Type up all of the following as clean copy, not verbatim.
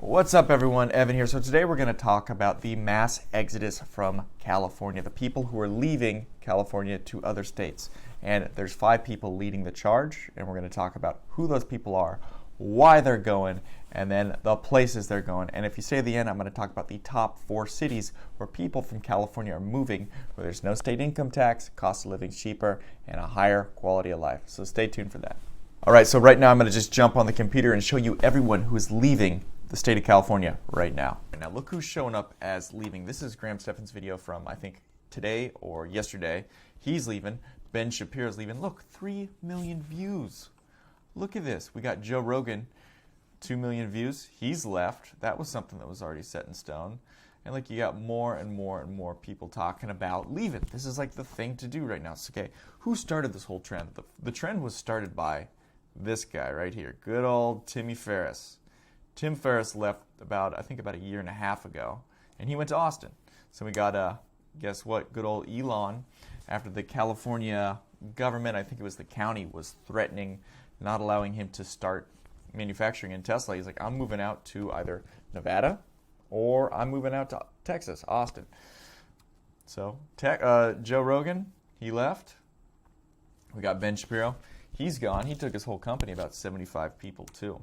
What's up everyone, Evan here. So today we're going to talk about the mass exodus from California, the people who are leaving California to other states. And there's 5 people leading the charge, and we're going to talk about who those people are, why they're going, and then the places they're going. And if you stay at the end, I'm going to talk about the top 4 cities where people from California are moving, where there's no state income tax, cost of living cheaper, and a higher quality of life. So stay tuned for that. All right, so right now I'm going to just jump on the computer and show you everyone who is leaving the state of California right now. Now look who's showing up as leaving. This is Stephan's video from I think today or yesterday. He's leaving. Ben Shapiro's leaving. Look, 3 million views. Look at this. We got Joe Rogan, 2 million views. He's left. That was something that was already set in stone. And like you got more and more and more people talking about leaving. This is like the thing to do right now. So, okay, who started this whole trend? The trend was started by this guy right here. Good old Timmy Ferriss. Tim Ferriss left about a year and a half ago, and he went to Austin. So we got, guess what, good old Elon, after the California government, I think it was the county, was threatening not allowing him to start manufacturing in Tesla. He's like, I'm moving out to either Nevada or I'm moving out to Texas, Austin. So Joe Rogan, he left. We got Ben Shapiro. He's gone. He took his whole company, about 75 people too.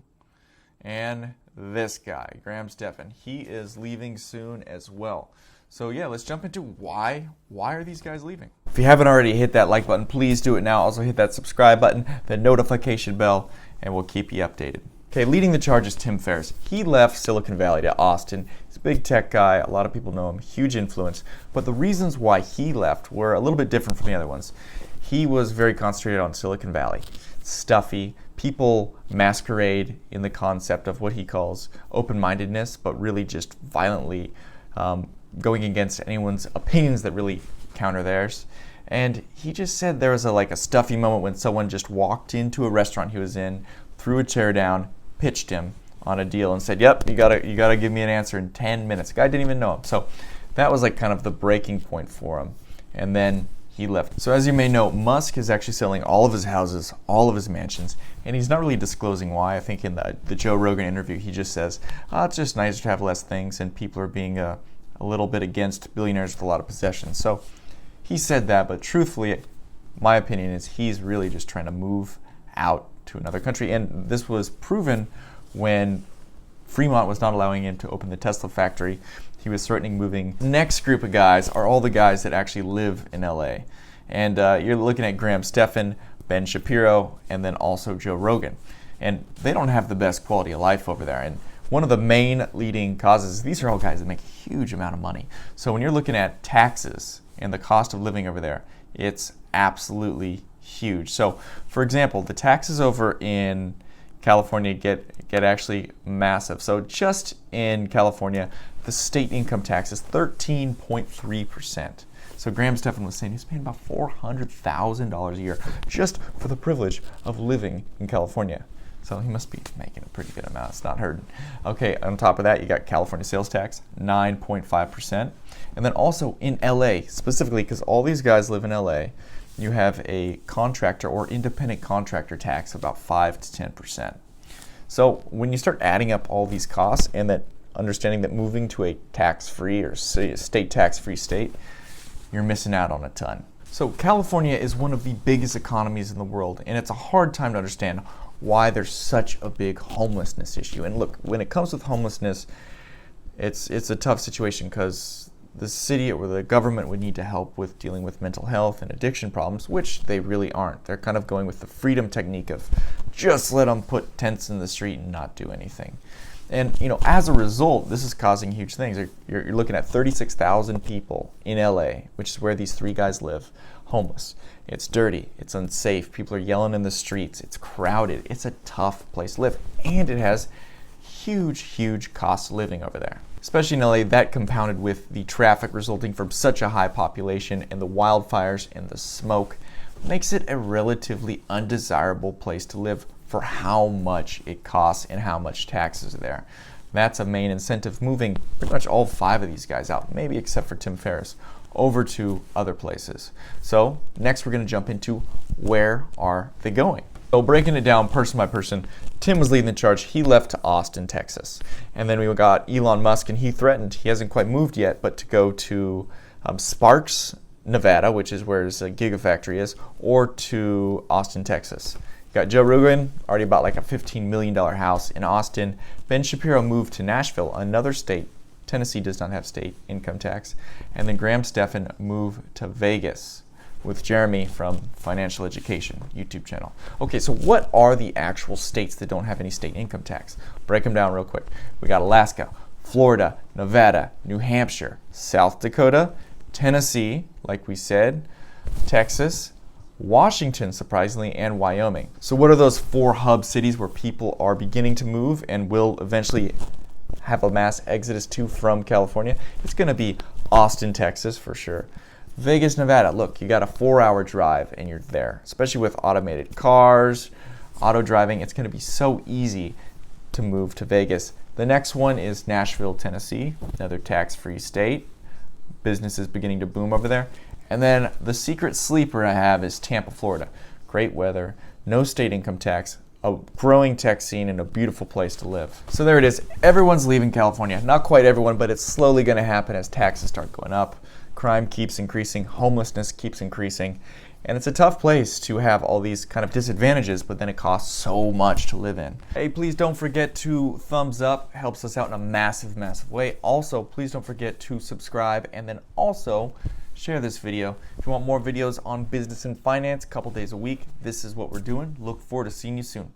And this guy, Stephan, he is leaving soon as well. So yeah, let's jump into why are these guys leaving? If you haven't already hit that like button, please do it now. Also hit that subscribe button, the notification bell, and we'll keep you updated. Okay, leading the charge is Tim Ferriss. He left Silicon Valley to Austin. He's a big tech guy. A lot of people know him, huge influence. But the reasons why he left were a little bit different from the other ones. He was very concentrated on Silicon Valley. Stuffy. People masquerade in the concept of what he calls open-mindedness, but really just violently going against anyone's opinions that really counter theirs. And he just said there was a stuffy moment when someone just walked into a restaurant he was in, threw a chair down, pitched him on a deal, and said, "Yep, you gotta give me an answer in 10 minutes." The guy didn't even know him. So that was kind of the breaking point for him. And then he left. So as you may know, Musk is actually selling all of his houses, all of his mansions, and he's not really disclosing why. I think in the Joe Rogan interview, he just says, it's just nicer to have less things, and people are being a little bit against billionaires with a lot of possessions. So he said that, but truthfully, my opinion is he's really just trying to move out to another country. And this was proven when Fremont was not allowing him to open the Tesla factory. He was threatening moving. Next group of guys are all the guys that actually live in LA. And you're looking at Stephan, Ben Shapiro, and then also Joe Rogan. And they don't have the best quality of life over there. And one of the main leading causes, these are all guys that make a huge amount of money. So when you're looking at taxes and the cost of living over there, it's absolutely huge. So for example, the taxes over in California get actually massive. So just in California, the state income tax is 13.3%. So Stephan was saying he's paying about $400,000 a year just for the privilege of living in California. So he must be making a pretty good amount. It's not hurting. Okay, on top of that, you got California sales tax, 9.5%. And then also in LA, specifically because all these guys live in LA, you have a contractor or independent contractor tax of about 5 to 10%. So when you start adding up all these costs and that understanding that moving to a tax-free or state tax-free state, you're missing out on a ton. So California is one of the biggest economies in the world, and it's a hard time to understand why there's such a big homelessness issue. And look, when it comes with homelessness, it's a tough situation because the city or the government would need to help with dealing with mental health and addiction problems, which they really aren't. They're kind of going with the freedom technique of just let them put tents in the street and not do anything. And as a result, this is causing huge things. You're looking at 36,000 people in LA, which is where these 3 guys live, homeless. It's dirty, it's unsafe, people are yelling in the streets, it's crowded, it's a tough place to live, and it has huge cost of living over there. Especially in LA, that compounded with the traffic resulting from such a high population and the wildfires and the smoke makes it a relatively undesirable place to live for how much it costs and how much taxes are there. That's a main incentive moving pretty much all 5 of these guys out, maybe except for Tim Ferriss, over to other places. So next we're going to jump into where are they going. So breaking it down person by person, Tim was leading the charge. He left to Austin, Texas. And then we got Elon Musk, and he threatened, he hasn't quite moved yet, but to go to Sparks, Nevada, which is where his Gigafactory is, or to Austin, Texas. Got Joe Rogan, already bought like a $15 million house in Austin. Ben Shapiro moved to Nashville, another state. Tennessee does not have state income tax. And then Stephan moved to Vegas with Jeremy from Financial Education YouTube channel. Okay, so what are the actual states that don't have any state income tax? Break them down real quick. We got Alaska, Florida, Nevada, New Hampshire, South Dakota, Tennessee, like we said, Texas, Washington, surprisingly, and Wyoming. So what are those 4 hub cities where people are beginning to move and will eventually have a mass exodus to from California? It's going to be Austin, Texas, for sure. Vegas, Nevada. Look, you got a 4-hour drive and you're there, especially with automated cars, auto driving. It's going to be so easy to move to Vegas. The next one is Nashville, Tennessee, another tax-free state. Business is beginning to boom over there. And then the secret sleeper I have is Tampa, Florida. Great weather, no state income tax, a growing tech scene, and a beautiful place to live. So there it is. Everyone's leaving California. Not quite everyone, but it's slowly going to happen as taxes start going up. Crime keeps increasing, homelessness keeps increasing, and it's a tough place to have all these kind of disadvantages, but then it costs so much to live in. Hey, please don't forget to thumbs up. It helps us out in a massive, massive way. Also, please don't forget to subscribe, and then also share this video. If you want more videos on business and finance, a couple days a week, this is what we're doing. Look forward to seeing you soon.